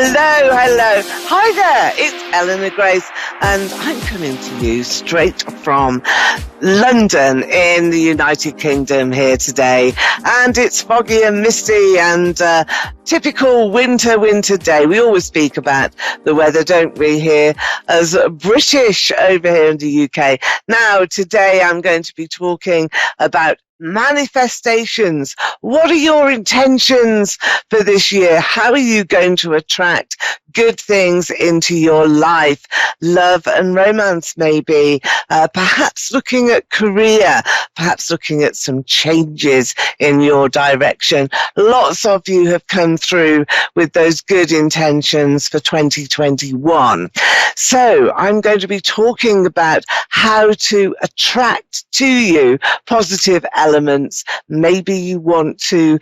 Hello, hello. Hi there, it's Eleanor Grace, and I'm coming to you straight from London in the United Kingdom here today. And it's foggy and misty and typical winter day. We always speak about the weather, don't we, here as British over here in the UK. Now, today I'm going to be talking about manifestations. What are your intentions for this year? How are you going to attract good things into your life? Love and romance, maybe. Perhaps looking at career. Perhaps looking at some changes in your direction. Lots of you have come through with those good intentions for 2021. So I'm going to be talking about how to attract to you positive elements. Maybe you want to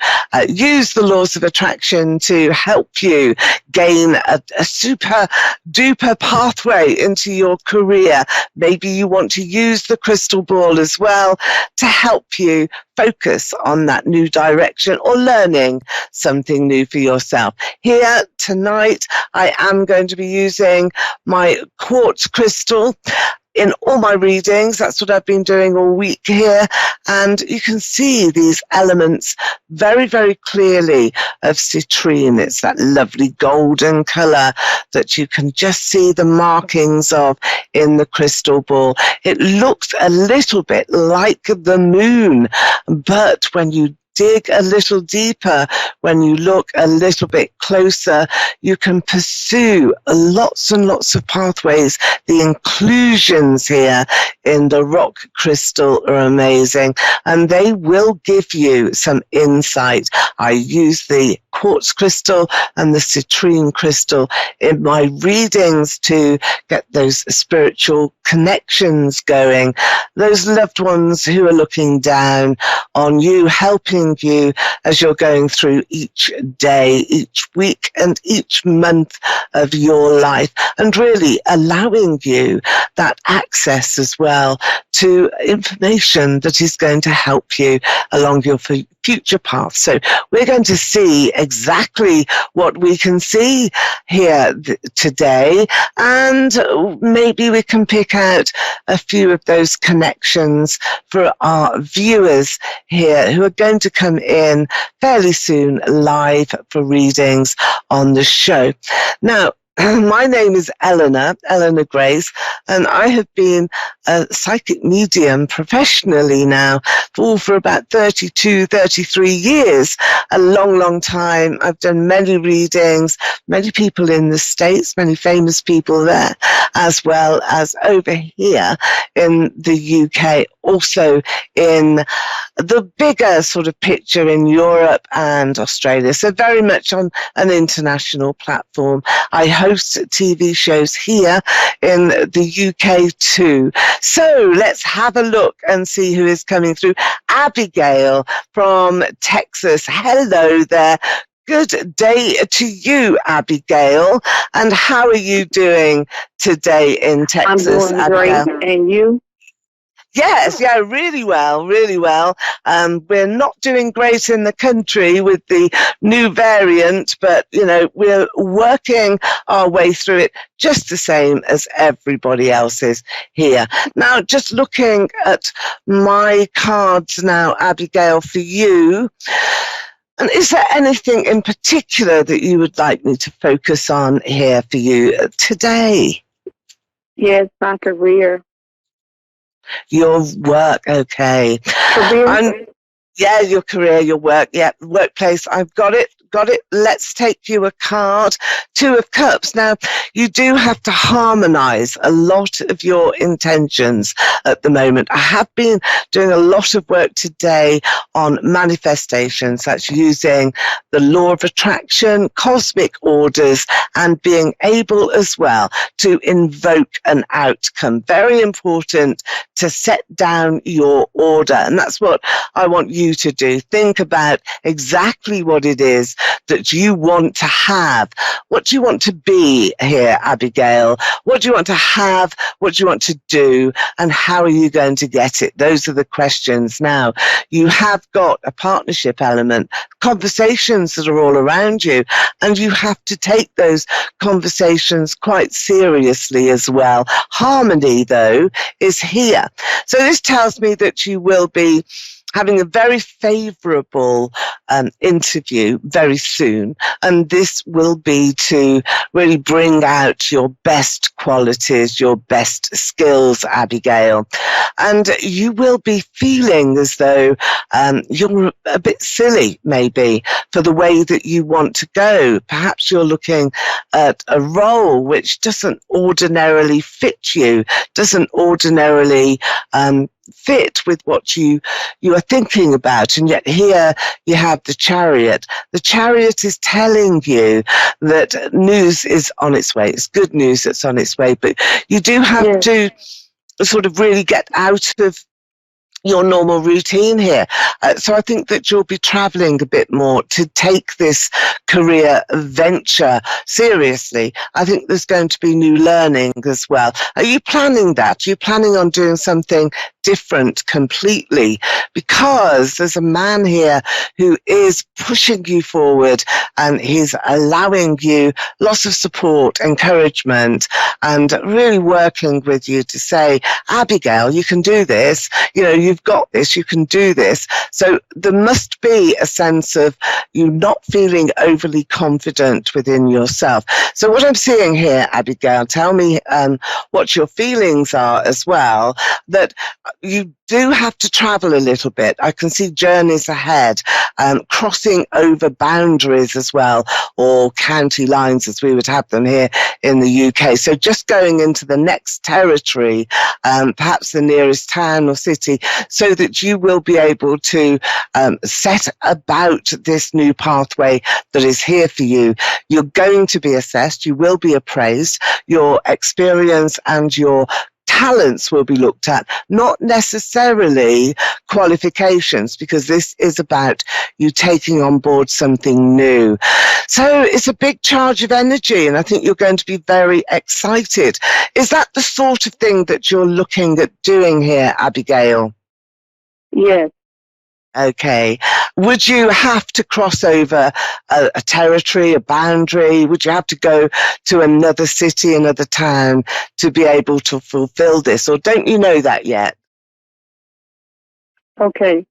use the laws of attraction to help you gain a super duper pathway into your career. Maybe you want to use the crystal ball as well to help you focus on that new direction or learning something new for yourself. Here tonight, I am going to be using my quartz crystal in all my readings. That's what I've been doing all week here. And you can see these elements very, very clearly of citrine. It's that lovely golden color that you can just see the markings of in the crystal ball. It looks a little bit like the moon, but when you dig a little deeper, when you look a little bit closer, you can pursue lots and lots of pathways. The inclusions here in the rock crystal are amazing, and they will give you some insight. I use the quartz crystal and the citrine crystal in my readings to get those spiritual connections going, those loved ones who are looking down on you, helping you as you're going through each day, each week, and each month of your life, and really allowing you that access as well to information that is going to help you along your future path. So we're going to see exactly what we can see here today, and maybe we can pick out a few of those connections for our viewers here who are going to come in fairly soon live for readings on the show. Now, my name is Eleanor Grace, and I have been a psychic medium professionally now for about 32, 33 years, a long, long time. I've done many readings, many people in the States, many famous people there, as well as over here in the UK, also in the bigger sort of picture in Europe and Australia. So very much on an international platform. I host TV shows here in the UK too. So let's have a look and see who is coming through. Abigail from Texas. Hello there. Good day to you, Abigail. And how are you doing today in Texas? I'm doing Abigail? great. And you? Yes, yeah, really well, really well. We're not doing great in the country with the new variant, but, you know, we're working our way through it just the same as everybody else is here. Now, just looking at my cards now, Abigail, for you. And is there anything in particular that you would like me to focus on here for you today? Yes, my career. Your work, okay. Career? Yeah, your career, your work, yeah, workplace. I've got it. Let's take you a card. 2 of Cups. Now, you do have to harmonize a lot of your intentions at the moment. I have been doing a lot of work today on manifestations. That's using the law of attraction, cosmic orders, and being able as well to invoke an outcome. Very important to set down your order. And that's what I want you to do. Think about exactly what it is that you want to have? What do you want to be here, Abigail? What do you want to have? What do you want to do? And how are you going to get it? Those are the questions. Now, you have got a partnership element, conversations that are all around you, and you have to take those conversations quite seriously as well. Harmony, though, is here. So this tells me that you will be having a very favourable interview very soon, and this will be to really bring out your best qualities, your best skills, Abigail. And you will be feeling as though you're a bit silly, maybe, for the way that you want to go. Perhaps you're looking at a role which doesn't ordinarily fit you, doesn't ordinarily fit with what you are thinking about. And yet here you have the Chariot. The Chariot is telling you that news is on its way. It's good news that's on its way, but you do have to sort of really get out of your normal routine here. So I think that you'll be traveling a bit more to take this career venture seriously. I think there's going to be new learning as well. Are you planning that? Are you planning on doing something different completely? Because there's a man here who is pushing you forward, and he's allowing you lots of support, encouragement, and really working with you to say, Abigail, you can do this. You know, you've got this, you can do this. So there must be a sense of you not feeling overly confident within yourself. So what I'm seeing here, Abigail, tell me what your feelings are as well, that you do have to travel a little bit. I can see journeys ahead, crossing over boundaries as well, or county lines as we would have them here in the UK. So just going into the next territory, perhaps the nearest town or city, so that you will be able to set about this new pathway that is here for you. You're going to be assessed, you will be appraised, your experience and your talents will be looked at, not necessarily qualifications, because this is about you taking on board something new. So it's a big charge of energy, and I think you're going to be very excited. Is that the sort of thing that you're looking at doing here, Abigail? Yes. Okay. Would you have to cross over a territory, a boundary? Would you have to go to another city, another town to be able to fulfill this? Or don't you know that yet? Okay.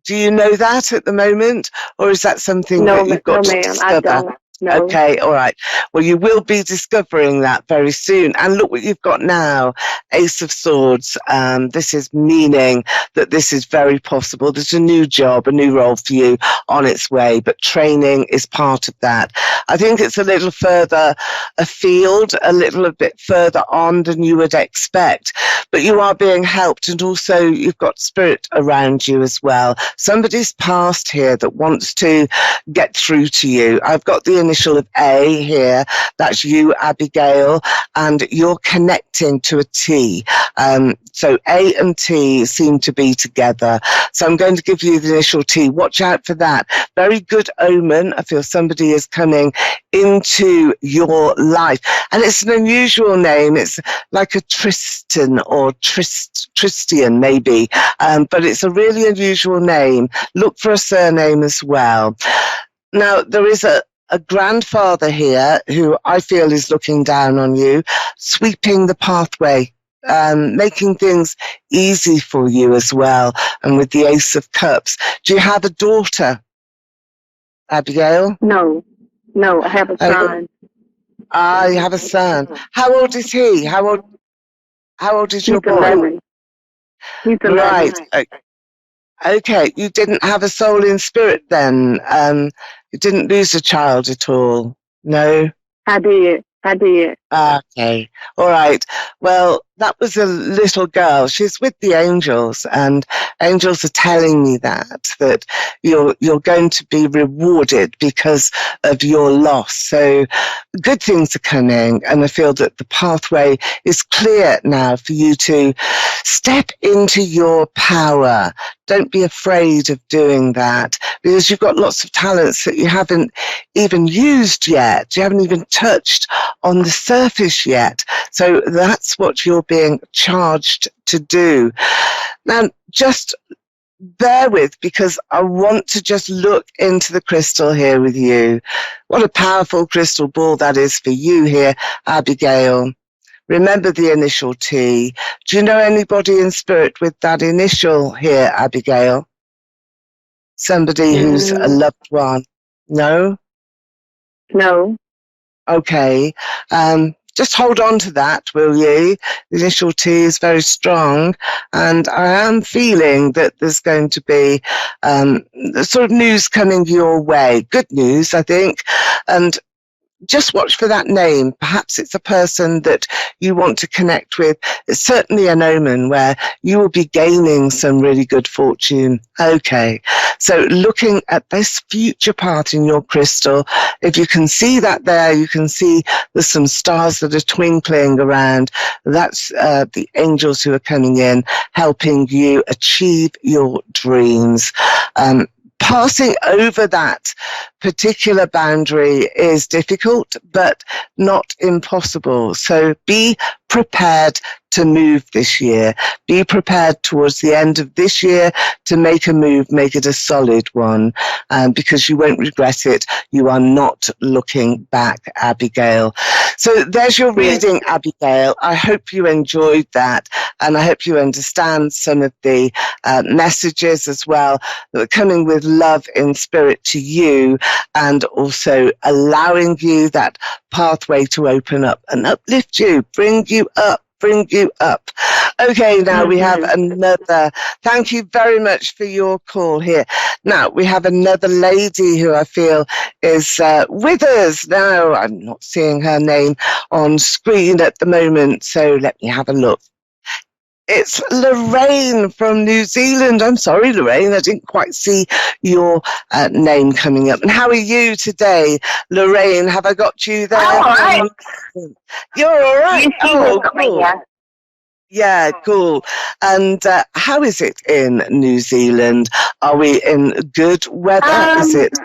Do you know that at the moment? Or is that something that you've got to ma'am, discover? I don't. No. Okay, all right. Well, you will be discovering that very soon. And look what you've got now, Ace of Swords. This is meaning that this is very possible. There's a new job, a new role for you on its way, but training is part of that. I think it's a little further afield, a little bit further on than you would expect, but you are being helped, and also you've got spirit around you as well. Somebody's past here that wants to get through to you. I've got the initial of A here, that's you, Abigail, and you're connecting to a T. So A and T seem to be together. So I'm going to give you the initial T. Watch out for that. Very good omen. I feel somebody is coming into your life. And it's an unusual name. It's like a Tristan or Tristian maybe, but it's a really unusual name. Look for a surname as well. Now, there is a grandfather here who I feel is looking down on you, sweeping the pathway, making things easy for you as well. And with the Ace of Cups, do you have a daughter, Abigail? No, I have a son. You have a son. How old is he? How old is your boy? 11. He's 11. Right. Okay, you didn't have a soul in spirit then. You didn't lose a child at all. No. I did. Okay. All right. Well, that was a little girl. She's with the angels, and angels are telling me that you're going to be rewarded because of your loss. So good things are coming, and I feel that the pathway is clear now for you to step into your power. Don't be afraid of doing that, because you've got lots of talents that you haven't even used yet. You haven't even touched on the surface yet. So that's what you're being charged to do. Now, just bear with, because I want to just look into the crystal here with you. What a powerful crystal ball that is for you here, Abigail. Remember the initial T. Do you know anybody in spirit with that initial here, Abigail? Somebody who's a loved one? No? No. Okay. Just hold on to that, will you? The initial T is very strong, and I am feeling that there's going to be sort of news coming your way. Good news, I think. And just watch for that name. Perhaps it's a person that you want to connect with. It's certainly an omen where you will be gaining some really good fortune. Okay. So looking at this future part in your crystal, if you can see that there, you can see there's some stars that are twinkling around. That's the angels who are coming in, helping you achieve your dreams. Passing over that particular boundary is difficult, but not impossible. So be prepared to move this year. Be prepared towards the end of this year to make a move, make it a solid one, because you won't regret it. You are not looking back, Abigail. So there's your reading, Abigail. I hope you enjoyed that, and I hope you understand some of the messages as well that are coming with love in spirit to you, and also allowing you that pathway to open up and uplift you, bring you up. Okay, now we have another. Thank you very much for your call here. Now we have another lady who I feel is with us now. I'm not seeing her name on screen at the moment, so let me have a look. It's Lorraine from New Zealand. I'm sorry, Lorraine, I didn't quite see your name coming up. And how are you today, Lorraine? Have I got you there? I'm all right. You're all right. You got me, yeah. Yeah, cool. And how is it in New Zealand? Are we in good weather? Is it?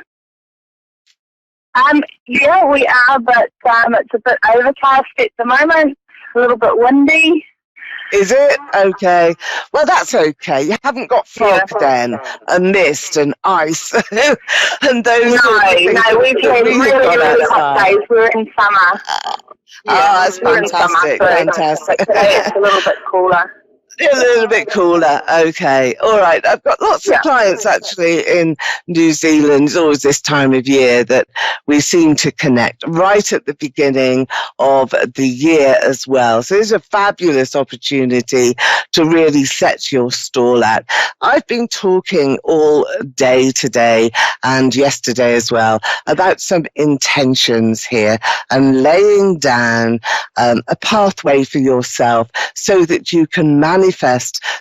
Yeah, we are, but it's a bit overcast at the moment. A little bit windy. Is it? Okay. Well, that's okay. You haven't got fog then, and mist and ice and those sorts of things. No, we've had really hot days. We're in summer. That's fantastic. Fantastic. Today it's a little bit cooler. A little bit cooler. Okay. All right. I've got lots of clients actually in New Zealand. It's always this time of year that we seem to connect right at the beginning of the year as well. So it's a fabulous opportunity to really set your stall out. I've been talking all day today and yesterday as well about some intentions here and laying down a pathway for yourself so that you can manifest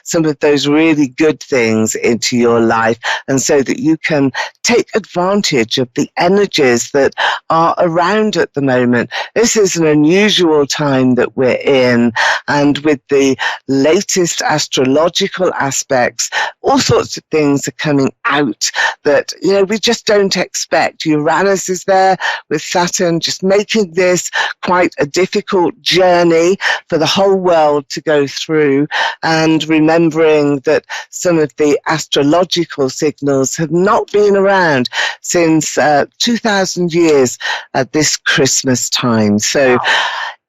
some of those really good things into your life, and so that you can take advantage of the energies that are around at the moment. This is an unusual time that we're in, and with the latest astrological aspects, all sorts of things are coming out that, you know, we just don't expect. Uranus is there with Saturn, just making this quite a difficult journey for the whole world to go through, and remembering that some of the astrological signals have not been around since 2000 years at this Christmas time. So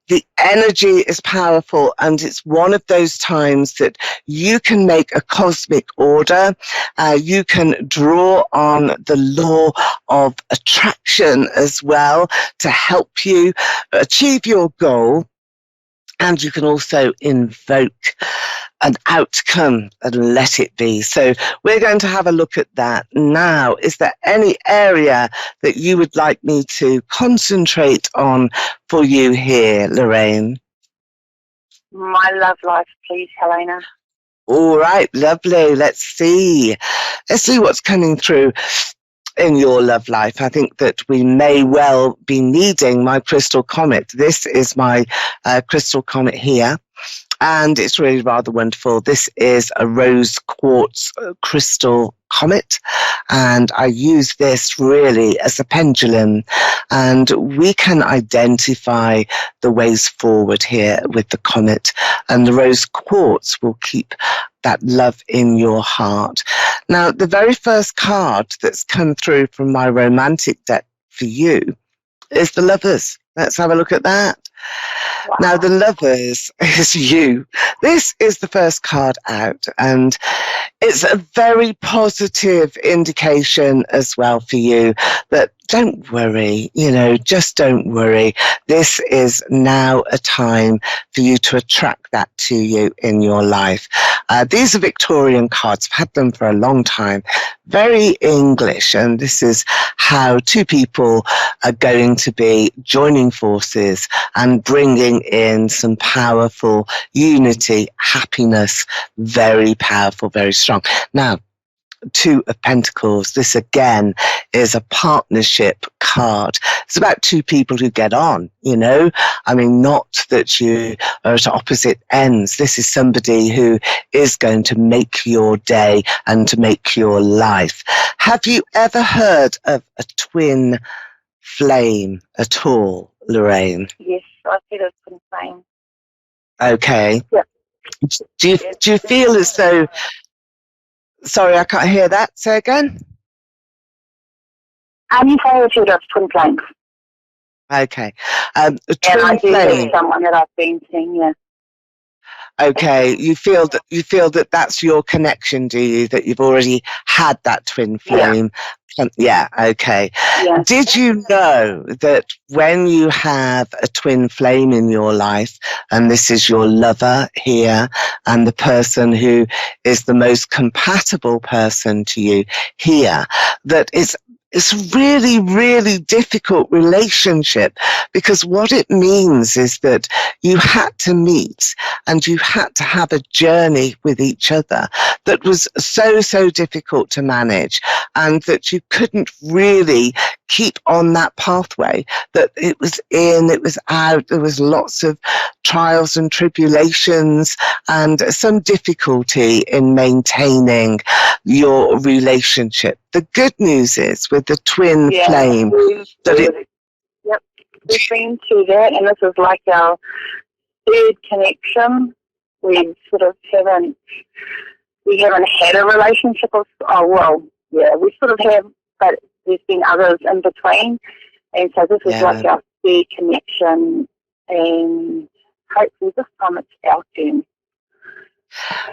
the energy is powerful, and it's one of those times that you can make a cosmic order. You can draw on the law of attraction as well to help you achieve your goal. And you can also invoke an outcome and let it be. So we're going to have a look at that now. Is there any area that you would like me to concentrate on for you here, Lorraine? My love life, please, Helena. All right, lovely. Let's see. Let's see what's coming through in your love life. I think that we may well be needing my crystal comet. This is my crystal comet here, and it's really rather wonderful. This is a rose quartz crystal comet, and I use this really as a pendulum, and we can identify the ways forward here with the comet, and the rose quartz will keep that love in your heart. Now, the very first card that's come through from my romantic deck for you is the Lovers. Let's have a look at that. Wow. Now, the Lovers is you. This is the first card out, and it's a very positive indication as well for you that don't worry, just don't worry. This is now a time for you to attract that to you in your life. These are Victorian cards. I've had them for a long time. Very English, and this is how two people are going to be joining forces and bringing in some powerful unity, happiness, very powerful, very strong. Now, Two of Pentacles. This again is a partnership card. It's about two people who get on, not that you are at opposite ends. This is somebody who is going to make your day and to make your life. Have you ever heard of a twin flame at all, Lorraine? Yes, I said a twin flame. Okay. Yeah. Do you feel as though... Sorry, I can't hear that. Say again. Yes, I have heard of twin flames. Okay. A twin and I do flame. see someone that I've been seeing, yeah. Okay, you feel that that's your connection, do you? That you've already had that twin flame. Yeah, okay. Yeah. Did you know that when you have a twin flame in your life, and this is your lover here, and the person who is the most compatible person to you here, that it's a really, really difficult relationship, because what it means is that you had to meet and you had to have a journey with each other that was so difficult to manage, and that you couldn't really keep on that pathway, that it was in, it was out, there was lots of trials and tribulations and some difficulty in maintaining your relationship. The good news is with the twin flame that it... Yep, we've been through that, and this is like our third connection. We sort of haven't had a relationship of, we sort of have, but there's been others in between, and so this is like our third connection, and hopefully this time it's our turn.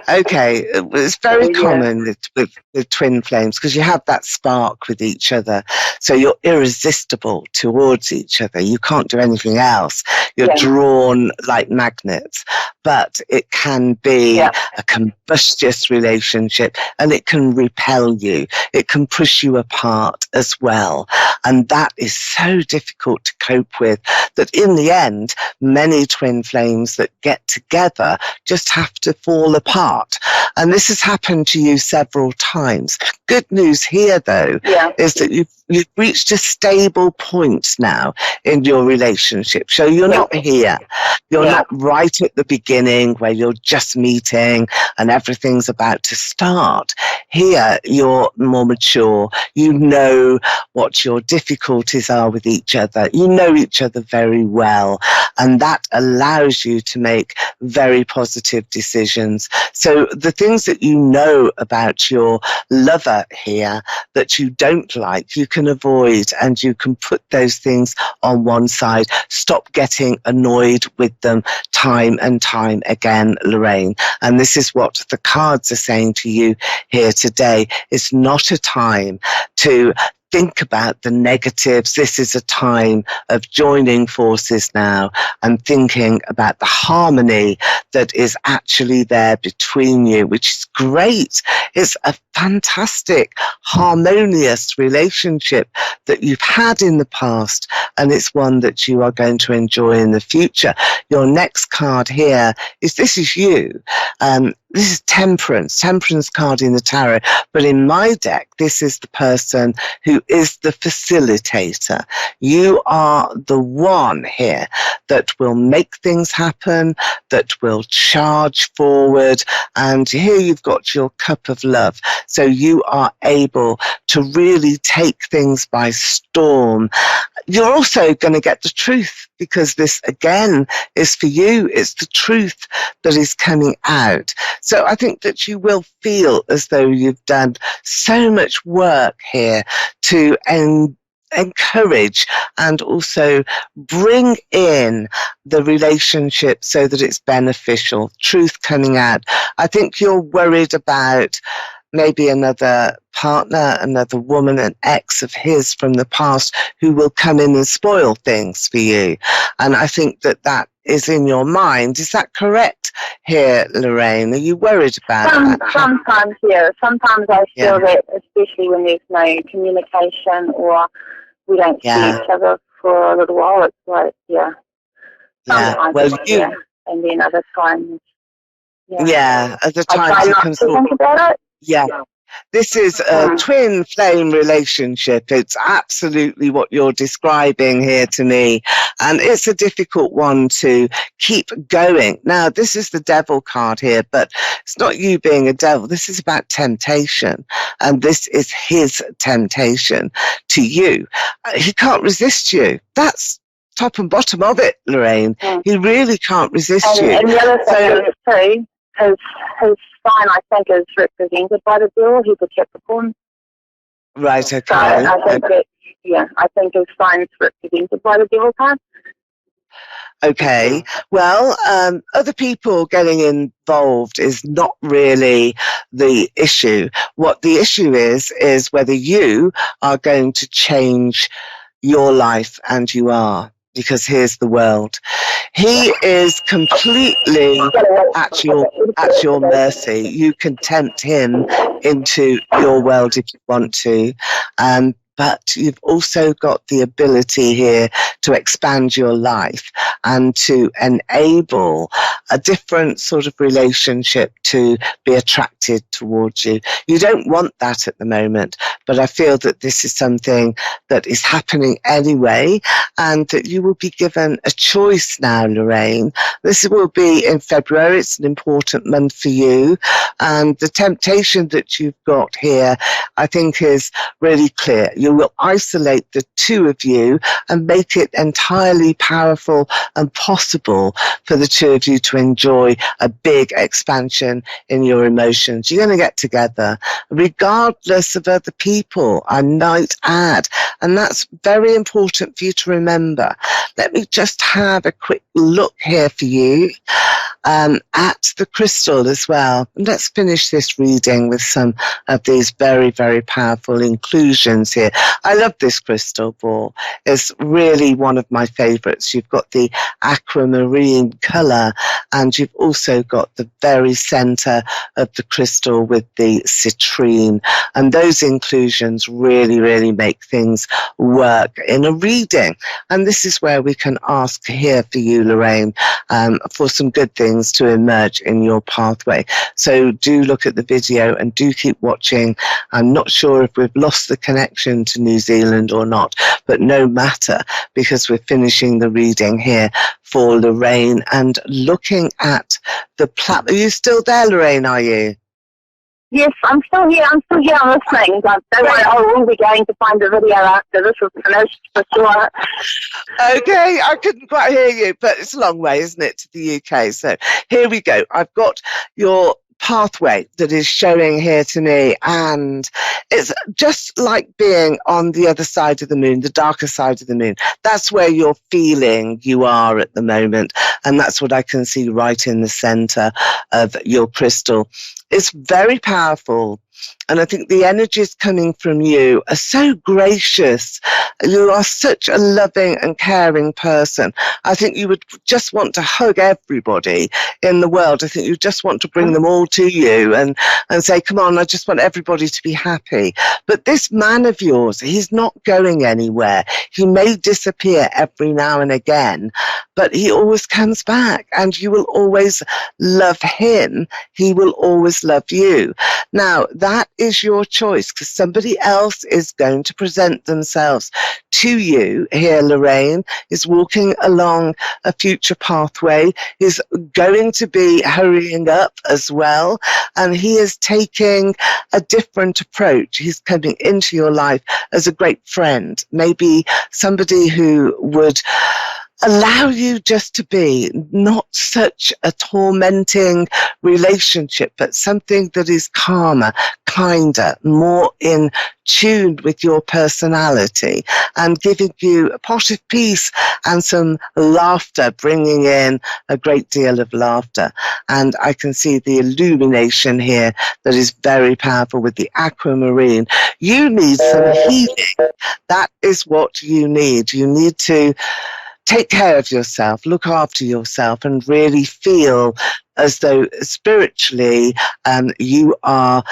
Okay, it's very common with twin flames, because you have that spark with each other, so you're irresistible towards each other. You can't do anything else. You're drawn like magnets. But it can be a combustious relationship, and it can repel you. It can push you apart as well. And that is so difficult to cope with, that in the end, many twin flames that get together just have to fall apart. And this has happened to you several times. Good news here, though, is that you've reached a stable point now in your relationship. So you're not here. You're not right at the beginning where you're just meeting and everything's about to start. Here, you're more mature. You know what your difficulties are with each other. You know each other very well. And that allows you to make very positive decisions. So the things that you know about your lover here that you don't like, you can avoid, and you can put those things on one side. Stop getting annoyed with them time and time again, Lorraine. And this is what the cards are saying to you here today. It's not a time to think about the negatives. This is a time of joining forces now and thinking about the harmony that is actually there between you, which is great. It's a fantastic, harmonious relationship that you've had in the past, and it's one that you are going to enjoy in the future. Your next card here is, this is you. This is Temperance card in the tarot. But in my deck, this is the person who is the facilitator. You are the one here that will make things happen, that will charge forward. And here you've got your cup of love. So you are able to really take things by storm. You're also going to get the truth, because this, again, is for you. It's the truth that is coming out. So I think that you will feel as though you've done so much work here to encourage and also bring in the relationship so that it's beneficial. Truth coming out. I think you're worried about maybe another partner, another woman, an ex of his from the past who will come in and spoil things for you. And I think that that is in your mind. Is that correct here, Lorraine? Are you worried about that? Sometimes, yeah. Sometimes I feel that, especially when there's no communication or we don't see each other for a little while, it's like, sometimes well, and then other times, other times I try not to think about it. Yeah. This is a twin flame relationship. It's absolutely what you're describing here to me. And it's a difficult one to keep going. Now, this is the devil card here, but it's not you being a devil. This is about temptation. And this is his temptation to you. He can't resist you. That's top and bottom of it, Lorraine. He really can't resist you. And the other thing is his sign, I think, is represented by the devil. He's a Capricorn. Right, okay. So I think I think his sign is represented by the devil card. Okay. Well, other people getting involved is not really the issue. What the issue is whether you are going to change your life, and you are. Because here's the world. He is completely at your mercy. You can tempt him into your world if you want to. But you've also got the ability here to expand your life and to enable a different sort of relationship to be attracted towards you. You don't want that at the moment, but I feel that this is something that is happening anyway, and that you will be given a choice now, Lorraine. This will be in February. It's an important month for you. And the temptation that you've got here, I think, is really clear. You will isolate the two of you and make it entirely powerful and possible for the two of you to enjoy a big expansion in your emotions. You're going to get together regardless of other people, I might add. And that's very important for you to remember. Let me just have a quick look here for you at the crystal as well. Let's finish this reading with some of these very, very powerful inclusions here. I love this crystal ball. It's really one of my favorites. You've got the aquamarine color, and you've also got the very center of the crystal with the citrine. And those inclusions really, really make things work in a reading. And this is where we can ask here for you, Lorraine, for some good things to emerge in your pathway. So do look at the video and do keep watching. I'm not sure if we've lost the connection to New Zealand or not, but no matter, because we're finishing the reading here for Lorraine and looking at the platform. Are you still there, Lorraine, are you? Yes, I'm still here. I'm listening. Don't worry, I will be going to find the video after this is finished for sure. Okay, I couldn't quite hear you, but it's a long way, isn't it, to the UK? So here we go. I've got your pathway that is showing here to me, and it's just like being on the other side of the moon, the darker side of the moon. That's where you're feeling you are at the moment, and that's what I can see right in the center of your crystal. It's very powerful. And I think the energies coming from you are so gracious. You are such a loving and caring person. I think you would just want to hug everybody in the world. I think you just want to bring them all to you and say, come on, I just want everybody to be happy. But this man of yours, he's not going anywhere. He may disappear every now and again, but he always comes back, and you will always love him. He will always love you. Now, that is your choice, because somebody else is going to present themselves to you here. Lorraine is walking along a future pathway, is going to be hurrying up as well, and he is taking a different approach. He's coming into your life as a great friend, maybe somebody who would allow you just to be, not such a tormenting relationship, but something that is calmer, kinder, more in tune with your personality, and giving you a pot of peace and some laughter, bringing in a great deal of laughter. And I can see the illumination here that is very powerful with the aquamarine. You need some healing. That is what you need. You need to take care of yourself, look after yourself, and really feel as though spiritually you are,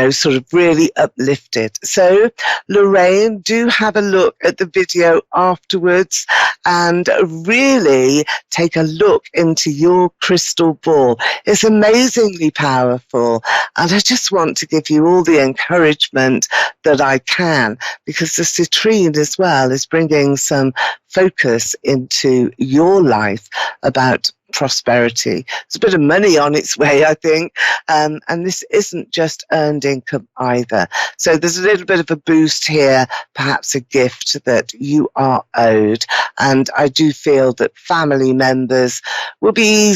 sort of really uplifted. So, Lorraine, do have a look at the video afterwards and really take a look into your crystal ball. It's amazingly powerful, and I just want to give you all the encouragement that I can, because the citrine as well is bringing some focus into your life about prosperity. There's a bit of money on its way, I think, and this isn't just earned income either. So there's a little bit of a boost here, perhaps a gift that you are owed, and I do feel that family members will be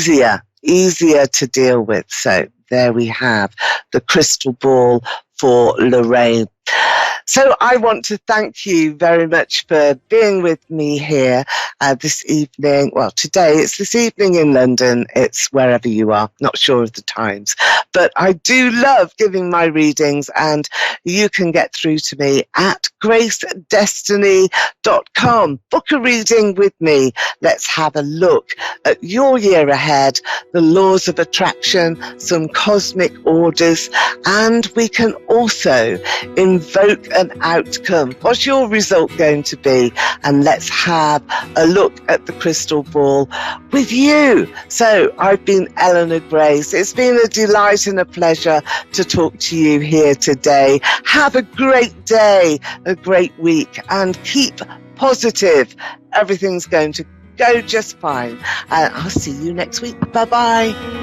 easier to deal with. So there we have the crystal ball for Lorraine. So I want to thank you very much for being with me here this evening. Well, today it's this evening in London. It's wherever you are. Not sure of the times. But I do love giving my readings, and you can get through to me at gracedestiny.com. Book a reading with me. Let's have a look at your year ahead, the laws of attraction, some cosmic orders, and we can also invoke an outcome. What's your result going to be? And let's have a look at the crystal ball with you. So I've been Eleanor Grace. It's been a delight and a pleasure to talk to you here today. Have a great day, a great week, and keep positive. Everything's going to go just fine. I'll see you next week. Bye-bye.